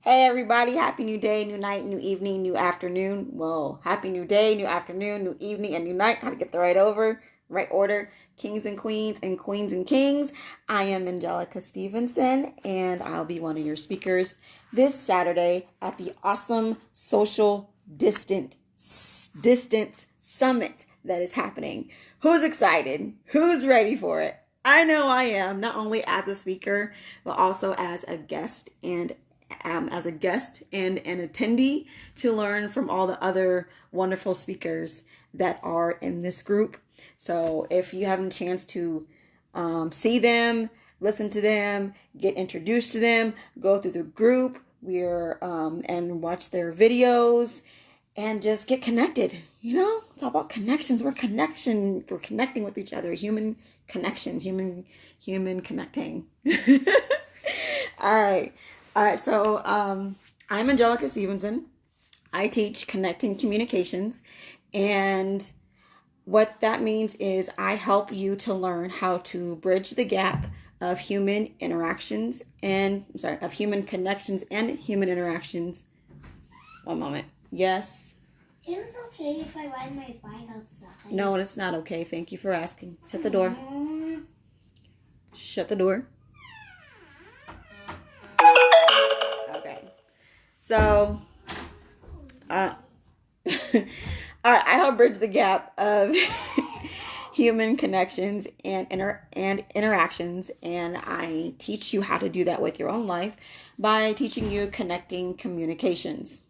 Hey everybody, happy new day, new night, new evening, new afternoon. Well, happy new day, new afternoon, new evening, and new night. How to get the right order. Kings and queens and kings. I am Angelica Stevenson, and I'll be one of your speakers this Saturday at the awesome social distance summit that is happening. Who's excited? Who's ready for it? I know I am, not only as a speaker, but also as a guest and an attendee to learn from all the other wonderful speakers that are in this group. So if you have a chance to see them, listen to them, get introduced to them, go through the group, and watch their videos and just get connected. It's all about connections. We're connecting with each other. Human connections, human connecting. All right. So I'm Angelica Stevenson. I teach connecting communications, and what that means is I help you to learn how to bridge the gap of human connections and human interactions. One moment. Yes. Is it okay if I ride my bike outside? No, it's not okay. Thank you for asking. Shut the door. Shut the door. Okay. So, all right, I help bridge the gap of human connections and interactions, and I teach you how to do that with your own life by teaching you connecting communications.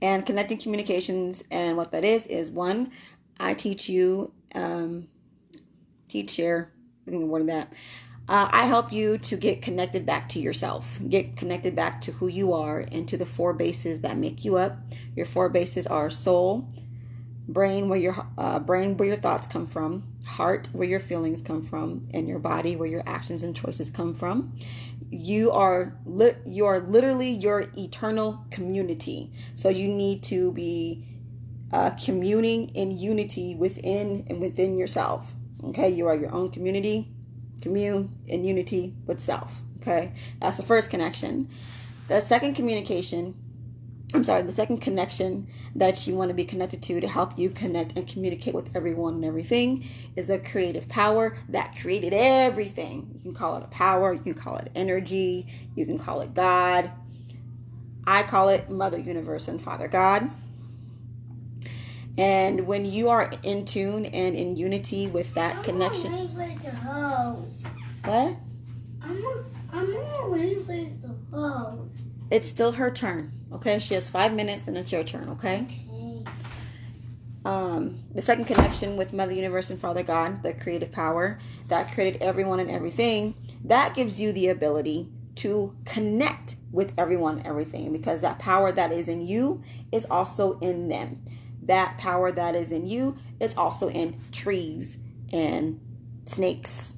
And connecting communications, and what that is one, I teach you, I help you to get connected back to yourself, get connected back to who you are and to the four bases that make you up. Your four bases are soul, brain, where your thoughts come from, heart, where your feelings come from, and your body, where your actions and choices come from. You are literally your eternal community. So you need to be communing in unity within yourself. Okay, you are your own community. Commune in unity with self. Okay, that's the first connection. The second connection that you want to be connected to help you connect and communicate with everyone and everything is the creative power that created everything. You can call it a power, you can call it energy, you can call it God. I call it Mother Universe and Father God. And when you are in tune and in unity with that connection. What? I'm gonna wait for the hose. It's still her turn. Okay, she has 5 minutes and it's your turn. Okay. The second connection with Mother Universe and Father God, the creative power that created everyone and everything, that gives you the ability to connect with everyone and everything, because that power that is in you is also in them. That power that is in you is also in trees and snakes.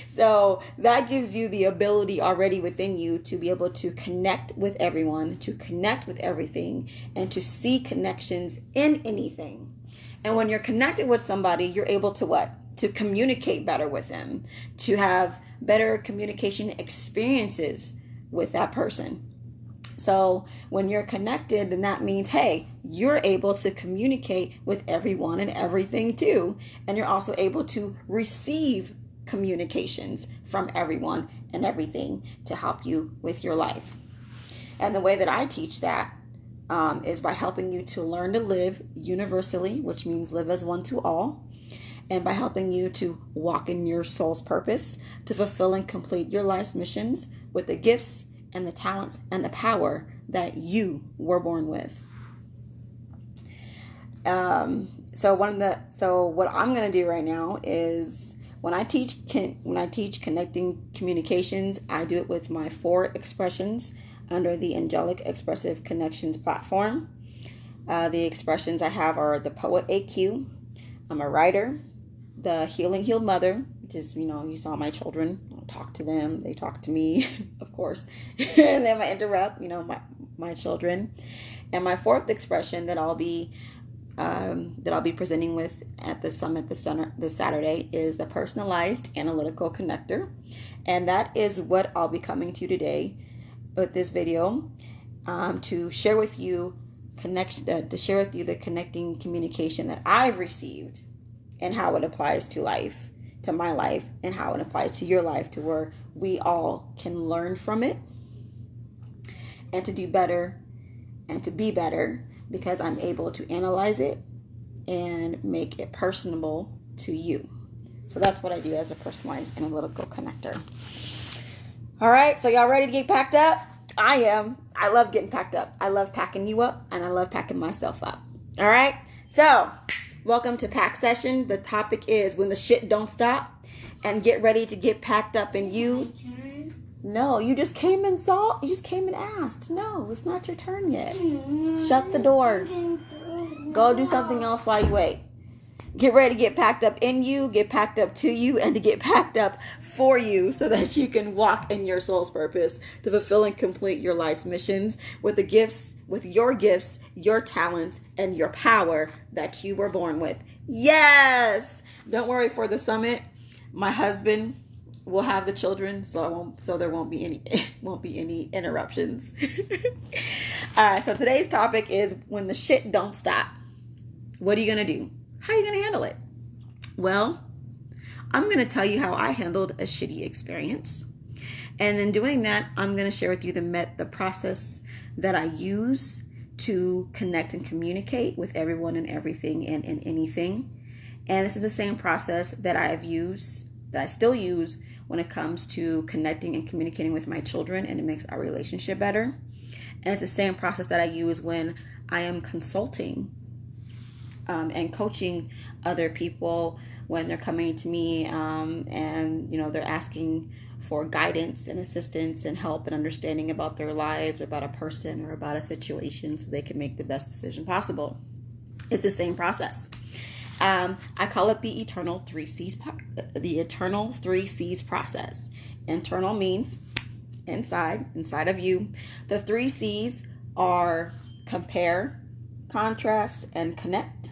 So that gives you the ability already within you to be able to connect with everyone, to connect with everything, and to see connections in anything. And when you're connected with somebody, you're able to what? To communicate better with them, to have better communication experiences with that person. So when you're connected, then that means, hey, you're able to communicate with everyone and everything too. And you're also able to receive communications from everyone and everything to help you with your life. And the way that I teach that is by helping you to learn to live universally, which means live as one to all, and by helping you to walk in your soul's purpose, to fulfill and complete your life's missions with the gifts and the talents and the power that you were born with. So what I'm going to do right now is when I teach connecting communications, I do it with my 4 expressions under the Angelic Expressive Connections platform. The expressions I have are the Poet AQ, I'm a writer, the Healed Mother, which is, you saw my children. I'll talk to them. They talk to me, of course. And then I interrupt, my children. And my 4th expression that I'll be that I'll be presenting with at the summit this Saturday is the personalized analytical connector. And that is what I'll be coming to today with this video, to share with you the connecting communication that I've received and how it applies to my life, and how it applies to your life, to where we all can learn from it and to do better and to be better, because I'm able to analyze it and make it personable to you. So that's what I do as a personalized analytical connector. All right, so y'all ready to get packed up? I am. I love getting packed up. I love packing you up, and I love packing myself up. All right, so welcome to PAC session. The topic is when the shit don't stop, and get ready to get packed up. And you, no, you just came and asked. No, it's not your turn yet. Shut the door. Go do something else while you wait. Get ready to get packed up in you, get packed up to you, and to get packed up for you, so that you can walk in your soul's purpose to fulfill and complete your life's missions with your gifts, your talents, and your power that you were born with. Yes! Don't worry, for the summit, my husband will have the children, so there won't be any interruptions. All right, so today's topic is when the shit don't stop. What are you going to do? How are you going to handle it? Well, I'm going to tell you how I handled a shitty experience. And in doing that, I'm going to share with you the process that I use to connect and communicate with everyone and everything and anything. And this is the same process that I still use when it comes to connecting and communicating with my children, and it makes our relationship better. And it's the same process that I use when I am consulting and coaching other people when they're coming to me and they're asking for guidance and assistance and help and understanding about their lives, about a person or about a situation, so they can make the best decision possible. It's the same process. I call it the eternal 3Cs process. Internal means inside of you. The 3Cs are compare, contrast, and connect.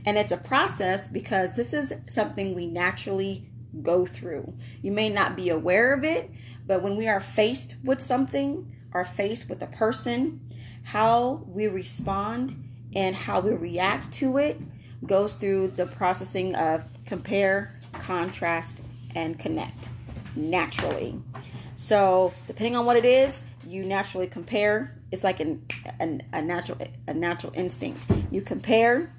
And it's a process because this is something we naturally go through. You may not be aware of it, but when we are faced with something or faced with a person, how we respond and how we react to it goes through the processing of compare, contrast, and connect naturally. So depending on what it is, you naturally compare. It's like a natural instinct. You compare,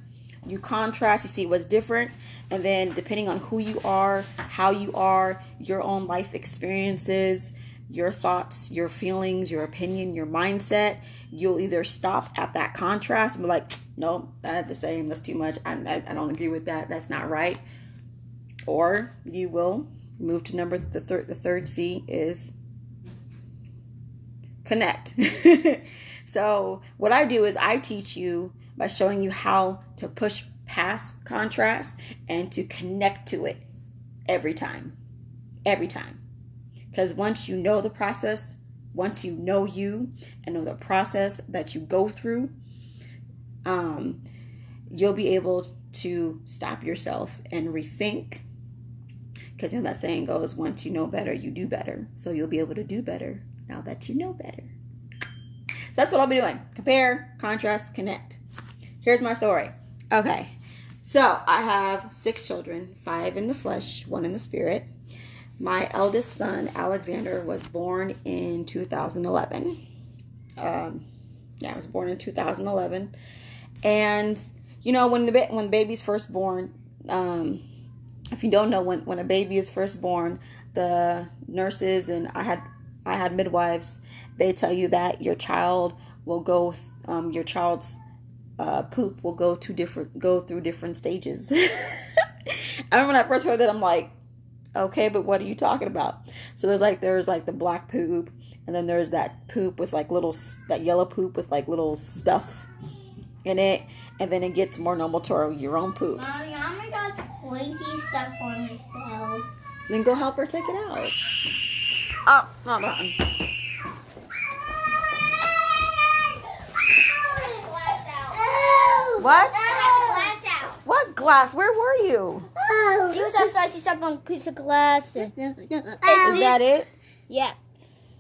you contrast, you see what's different, and then depending on who you are, how you are, your own life experiences, your thoughts, your feelings, your opinion, your mindset, you'll either stop at that contrast and be like, nope, that's the same, that's too much, I don't agree with that, that's not right. Or you will move to the third C is connect. So what I do is I teach you by showing you how to push past contrast and to connect to it every time. Because once you know the process, once you know you and know the process that you go through, you'll be able to stop yourself and rethink. Because that saying goes, once you know better, you do better. So you'll be able to do better now that you know better. So that's what I'll be doing. Compare, contrast, connect. Here's my story. Okay. So I have 6 children, 5 in the flesh, 1 in the spirit. My eldest son, Alexander, was born in 2011. I was born in 2011. And, when the baby's first born, if you don't know, when a baby is first born, the nurses, and I had midwives, they tell you that your child will go, your child's poop will go through different stages. I remember when I first heard that, I'm like, okay, but what are you talking about? So there's the black poop, and then there's that poop with that yellow poop with little stuff in it, and then it gets more normal to your own poop. Mommy, I got pointy stuff for myself. Then go help her take it out. Oh, not button. What? glass. Where were you? She was outside. She stepped on a piece of glass. No. Is that it? Yeah.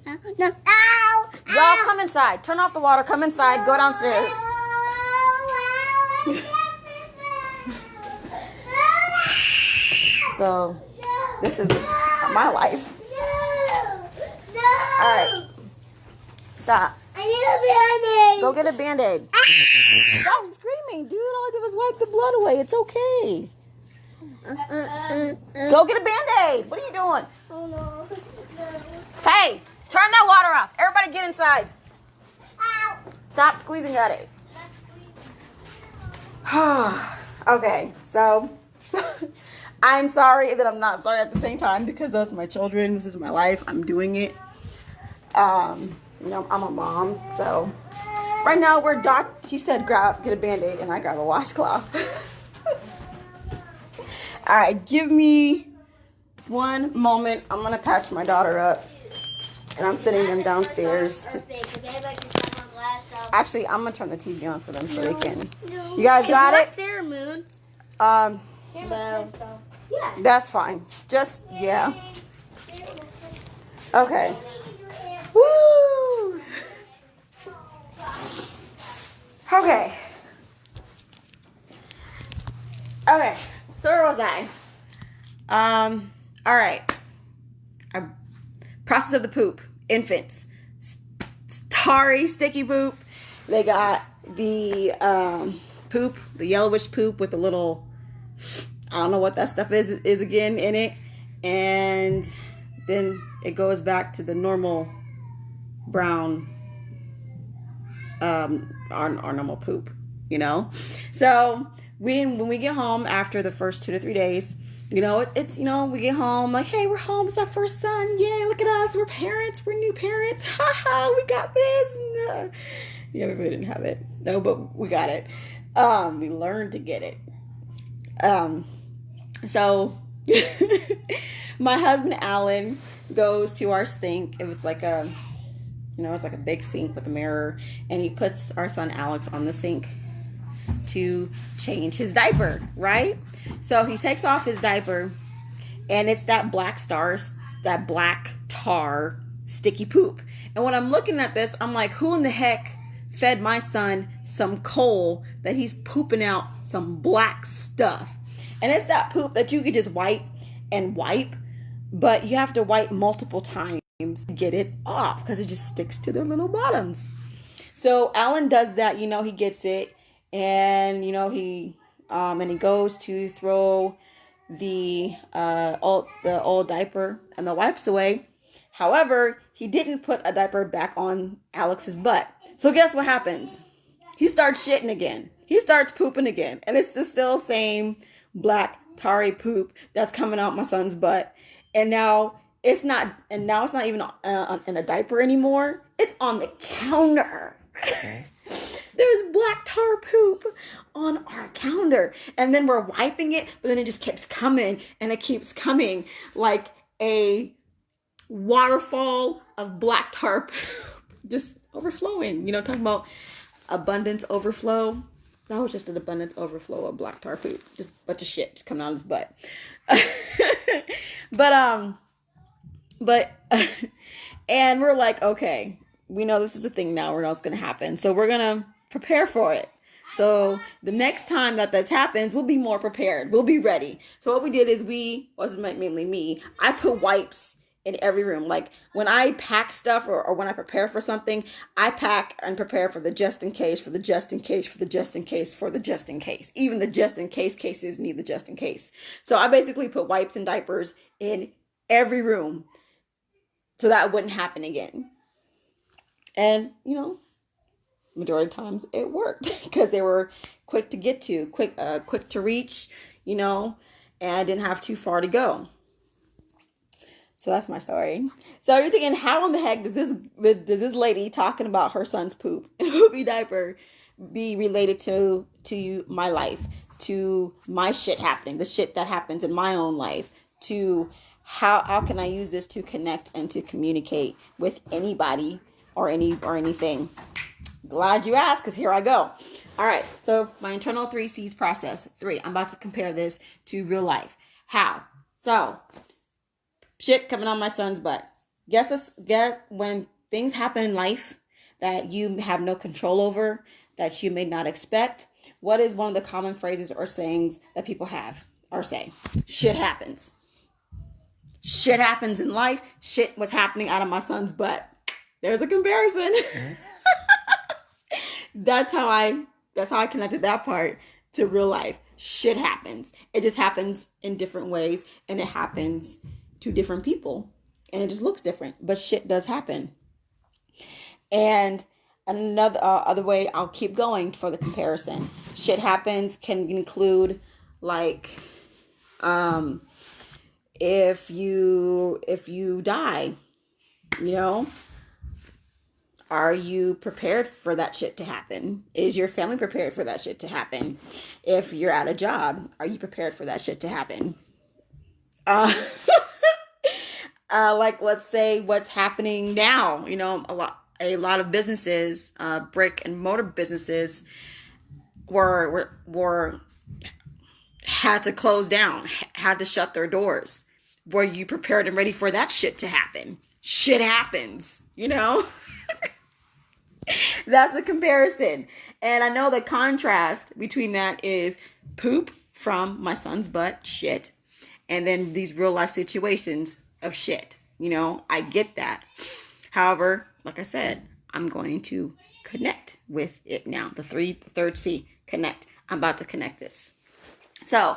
No. Ow. Y'all come inside. Turn off the water. Come inside. Go downstairs. So, this is my life. All right. Stop. I need a Band-Aid. Go get a Band-Aid. Stop screaming, dude. All I did was wipe the blood away. It's okay. Go get a Band-Aid. What are you doing? Oh, no. Hey, turn that water off. Everybody get inside. Ow. Stop squeezing at it. Okay, so I'm sorry that I'm not sorry at the same time because those are my children. This is my life. I'm doing it. You know, I'm a mom, so right now she said get a Band-Aid, and I grab a washcloth. All right, give me one moment. I'm gonna patch my daughter up, and I'm sitting them downstairs. Actually, I'm gonna turn the TV on for them so they can. You guys got it? Sarah Moon. No. That's fine. Just yeah. Okay. Woo! Okay. Okay. So where was I? All right. Process of the poop. Infants. Tarry, sticky poop. They got the poop, the yellowish poop with the little, I don't know what that stuff is again in it. And then it goes back to the normal brown, our normal poop, you know? So when we get home after the first 2 to 3 days, you know, it's, you know, we get home like, hey, we're home. It's our first son. Yay, look at us. We're parents. We're new parents. Ha ha, we got this. Yeah, we really didn't have it. No, but we got it. We learned to get it. So my husband, Alan, goes to our sink. It was like a, you know, it's like a big sink with a mirror. And he puts our son, Alex, on the sink to change his diaper, right? So he takes off his diaper, and it's that black tar sticky poop. And when I'm looking at this, I'm like, who in the heck fed my son some coal that he's pooping out some black stuff? And it's that poop that you could just wipe, but you have to wipe multiple times to get it off because it just sticks to their little bottoms. So Alan does that, you know, he gets it, and you know he goes to throw the old diaper and the wipes away. However, he didn't put a diaper back on Alex's butt. So guess what happens? He starts shitting again. He starts pooping again, and it's the still same black tarry poop that's coming out my son's butt. And now it's not even in a diaper anymore. It's on the counter. There's black tar poop on our counter. And then we're wiping it, but then it just keeps coming, and it keeps coming like a waterfall of black tar poop just overflowing. You know, talking about abundance overflow. That was just an abundance overflow of black tar poop. Just a bunch of shit just coming out of his butt. But and we're like, okay, we know this is a thing now. We know it's going to happen. So we're going to prepare for it. So the next time that this happens, we'll be more prepared. We'll be ready. So what we did is wasn't mainly me. I put wipes in every room. Like when I pack stuff or when I prepare for something, I pack and prepare for the just in case, for the just in case, for the just in case, for the just in case. Even the just in case cases need the just in case. So I basically put wipes and diapers in every room so that wouldn't happen again. And, you know, majority of times it worked because they were quick to get to, quick to reach, you know, and I didn't have too far to go. So that's my story. So you're thinking, how in the heck does this lady talking about her son's poop and poopy diaper be related to my life, to my shit happening, the shit that happens in my own life, to how can I use this to connect and to communicate with anybody or anything? Glad you asked, because here I go. All right. So my internal 3C's process. 3. I'm about to compare this to real life. How? So shit coming on my son's butt. Guess when things happen in life that you have no control over, that you may not expect. What is one of the common phrases or sayings that people have or say? Shit happens. Shit happens in life. Shit was happening out of my son's butt. There's a comparison. That's how I connected that part to real life. Shit happens. It just happens in different ways, and it happens to different people, and it just looks different. But shit does happen. And another other way, I'll keep going for the comparison. Shit happens can include like if you die, you know, are you prepared for that shit to happen? Is your family prepared for that shit to happen? If you're at a job, are you prepared for that shit to happen? Like let's say what's happening now, you know, a lot of businesses, brick and mortar businesses were had to close down, had to shut their doors. Were you prepared and ready for that shit to happen? Shit happens, you know? That's the comparison. And I know the contrast between that is poop from my son's butt, shit, and then these real life situations of shit. You know, I get that. However, like I said, I'm going to connect with it now. The third C, connect. I'm about to connect this. So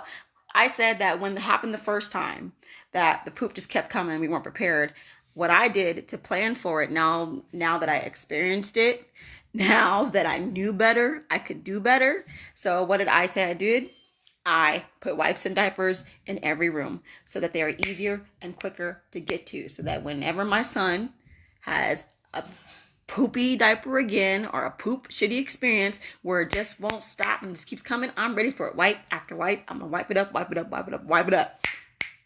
I said that when it happened the first time, that the poop just kept coming, we weren't prepared. What I did to plan for it now that I experienced it, now that I knew better, I could do better. So what did I say I did? I put wipes and diapers in every room so that they are easier and quicker to get to. So that whenever my son has a poopy diaper again or a poop shitty experience where it just won't stop and just keeps coming, I'm ready for it. Wipe after wipe. I'm going to wipe it up, wipe it up, wipe it up, wipe it up.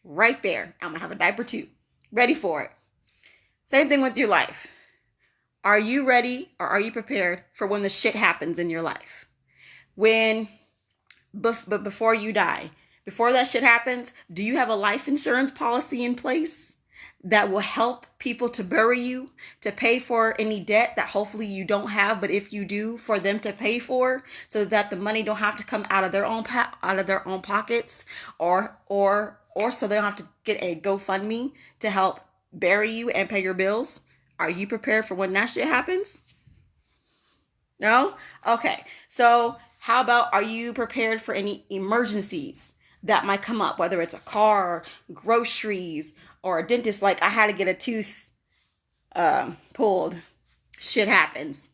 Right there. I'm going to have a diaper too. Ready for it. Same thing with your life. Are you ready or are you prepared for when the shit happens in your life? But before you die, before that shit happens, do you have a life insurance policy in place that will help people to bury you, to pay for any debt that hopefully you don't have, but if you do, for them to pay for, so that the money don't have to come out of their own pockets, or so they don't have to get a GoFundMe to help bury you and pay your bills? Are you prepared for when that shit happens? No? Okay. So how about, are you prepared for any emergencies that might come up, whether it's a car, groceries, or a dentist? Like I had to get a tooth pulled. Shit happens.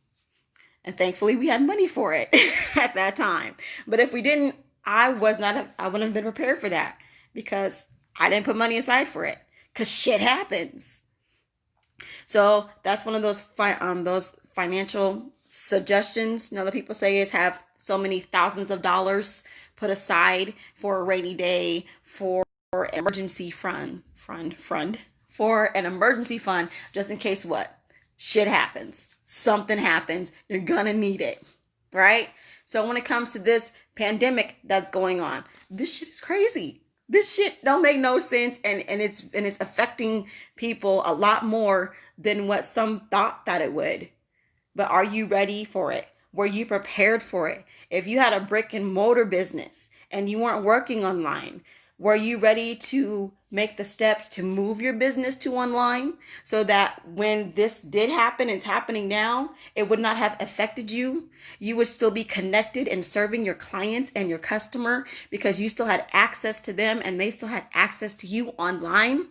And thankfully we had money for it at that time. But if we didn't, I wouldn't have been prepared for that because I didn't put money aside for it. Because shit happens. So that's one of those financial suggestions, you know, that people say is have so many thousands of dollars put aside for a rainy day, for an emergency fund, for an emergency fund, just in case what? Shit happens. Something happens. You're gonna need it, right? So when it comes to this pandemic that's going on, this shit is crazy. This shit don't make no sense, and it's affecting people a lot more than what some thought that it would. But are you ready for it? Were you prepared for it? If you had a brick and mortar business and you weren't working online, were you ready to make the steps to move your business to online so that when this did happen, it's happening now, it would not have affected you? You would still be connected and serving your clients and your customer because you still had access to them and they still had access to you online.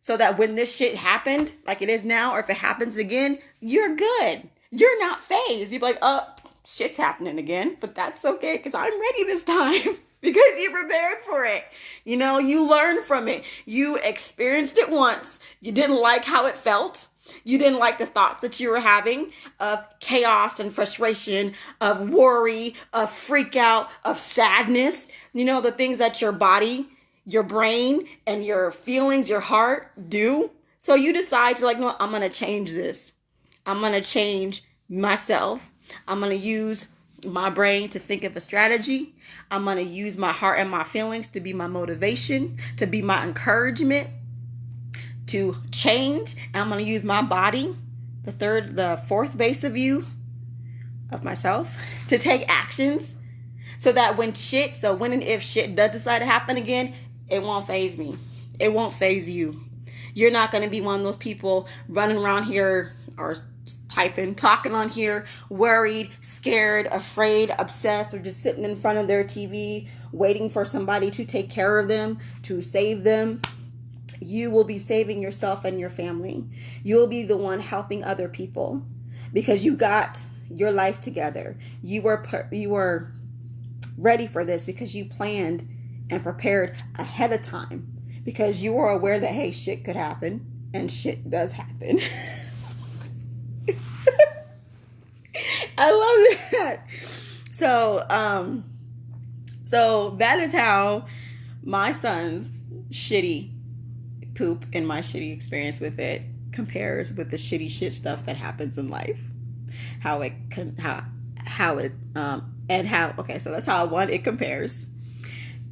So that when this shit happened, like it is now, or if it happens again, you're good. You're not phased. You'd be like, oh, shit's happening again, but that's okay because I'm ready this time. Because you prepared for it. You know, you learned from it. You experienced it once. You didn't like how it felt. You didn't like the thoughts that you were having of chaos and frustration, of worry, of freak out, of sadness. You know, the things that your body, your brain, and your feelings, your heart do. So you decide to like, no, I'm going to change this. I'm going to change myself. I'm going to use my brain to think of a strategy. I'm going to use my heart and my feelings to be my motivation, to be my encouragement, to change. And I'm going to use my body, the fourth base of you, of myself, to take actions so that when and if shit does decide to happen again, it won't faze me. It won't faze you. You're not going to be one of those people running around here or talking on here, worried, scared, afraid, obsessed, or just sitting in front of their TV waiting for somebody to take care of them, to save them. You will be saving yourself and your family. You'll be the one helping other people because you got your life together. You were ready for this because you planned and prepared ahead of time because you were aware that, hey, shit could happen, and shit does happen. I love that. So that is how my son's shitty poop and my shitty experience with it compares with the shitty shit stuff that happens in life. So that's how, one, it compares.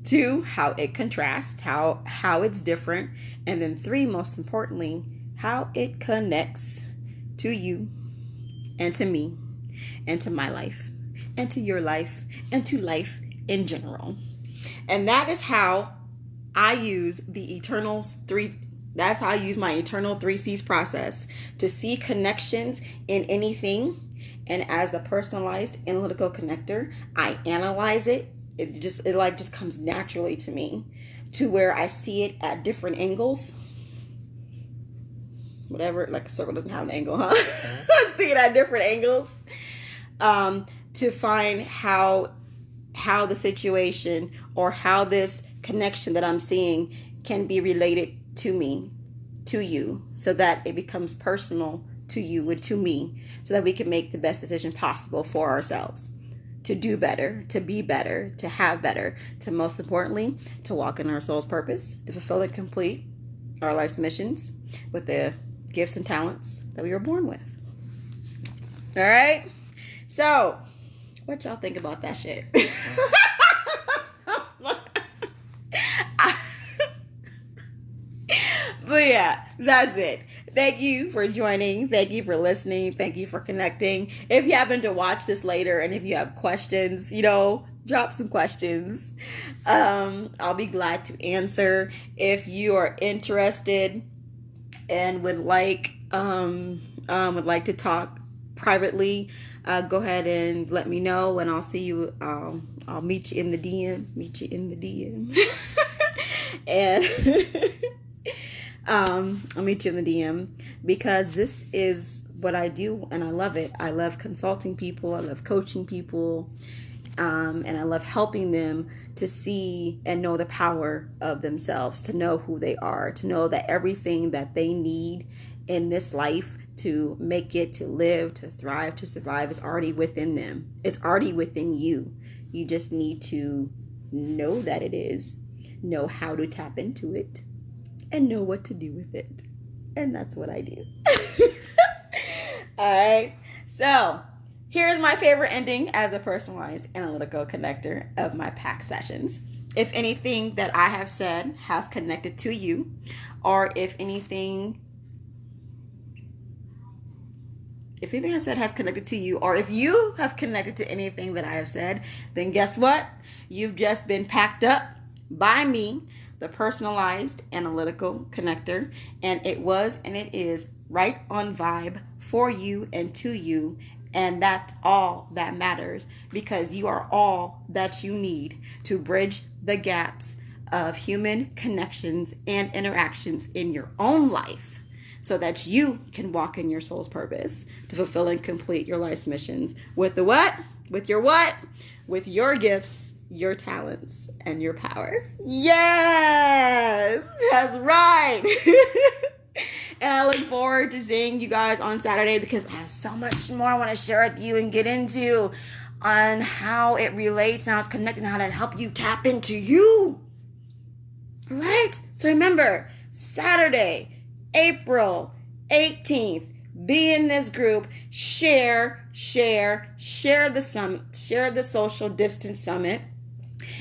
Two, how it contrasts, how it's different. And then three, most importantly, how it connects to you and to me and to my life and to your life and to life in general. And that is how I use that's how I use my eternal 3Cs process to see connections in anything. And as the personalized analytical connector, I analyze it. It just comes naturally to me, to where I see it at different angles. Whatever, like a circle doesn't have an angle, huh? I see it at different angles, to find how the situation or how this connection that I'm seeing can be related to me, to you, so that it becomes personal to you and to me, so that we can make the best decision possible for ourselves, to do better, to be better, to have better, to most importantly, to walk in our soul's purpose, to fulfill and complete our life's missions with the gifts and talents that we were born with. All right? So, what y'all think about that shit? But yeah, that's it. Thank you for joining. Thank you for listening. Thank you for connecting. If you happen to watch this later and if you have questions, drop some questions. I'll be glad to answer. If you are interested and would like to talk privately, go ahead and let me know, and I'll see you. I'll meet you in the DM. And I'll meet you in the DM, because this is what I do and I love it. I love consulting people. I love coaching people. And I love helping them to see and know the power of themselves, to know who they are, to know that everything that they need in this life to make it, to live, to thrive, to survive is already within them. It's already within you. You just need to know that it is, know how to tap into it, and know what to do with it. And that's what I do. All right. So here's my favorite ending as a personalized analytical connector of my PAC sessions. If anything that I have said has connected to you, or if anything I said has connected to you, or if you have connected to anything that I have said, then guess what? You've just been packed up by me, the personalized analytical connector, and it was and it is right on vibe for you and to you. And that's all that matters, because you are all that you need to bridge the gaps of human connections and interactions in your own life, so that you can walk in your soul's purpose to fulfill and complete your life's missions with the what? With your what? With your gifts, your talents, and your power. Yes, that's right. And I look forward to seeing you guys on Saturday, because I have so much more I want to share with you and get into on how it relates and how it's connected and how to help you tap into you. All right? So remember, Saturday, April 18th, Be in this group. Share the summit, share the social distance summit.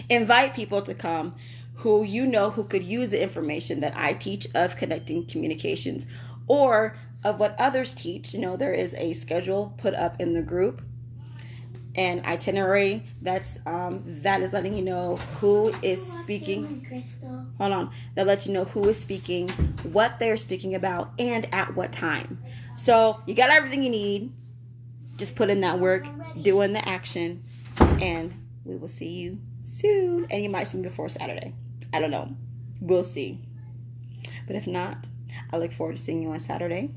Invite people to come who you know who could use the information that I teach of connecting communications or of what others teach. You know, there is a schedule put up in the group, an itinerary that is letting you know who is speaking. Hold on. That lets you know who is speaking, what they're speaking about, and at what time. So you got everything you need. Just put in that work, doing the action, and we will see you soon. And you might see me before Saturday. I don't know. We'll see. But if not, I look forward to seeing you on Saturday.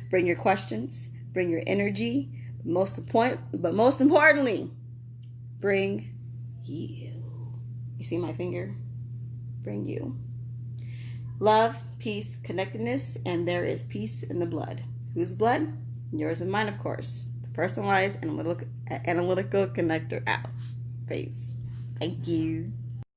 Bring your questions, bring your energy, most importantly, bring you. You see my finger? Bring you. Love, peace, connectedness, and there is peace in the blood. Whose blood? Yours and mine, of course. The personalized analytical connector app. Peace. Thank you.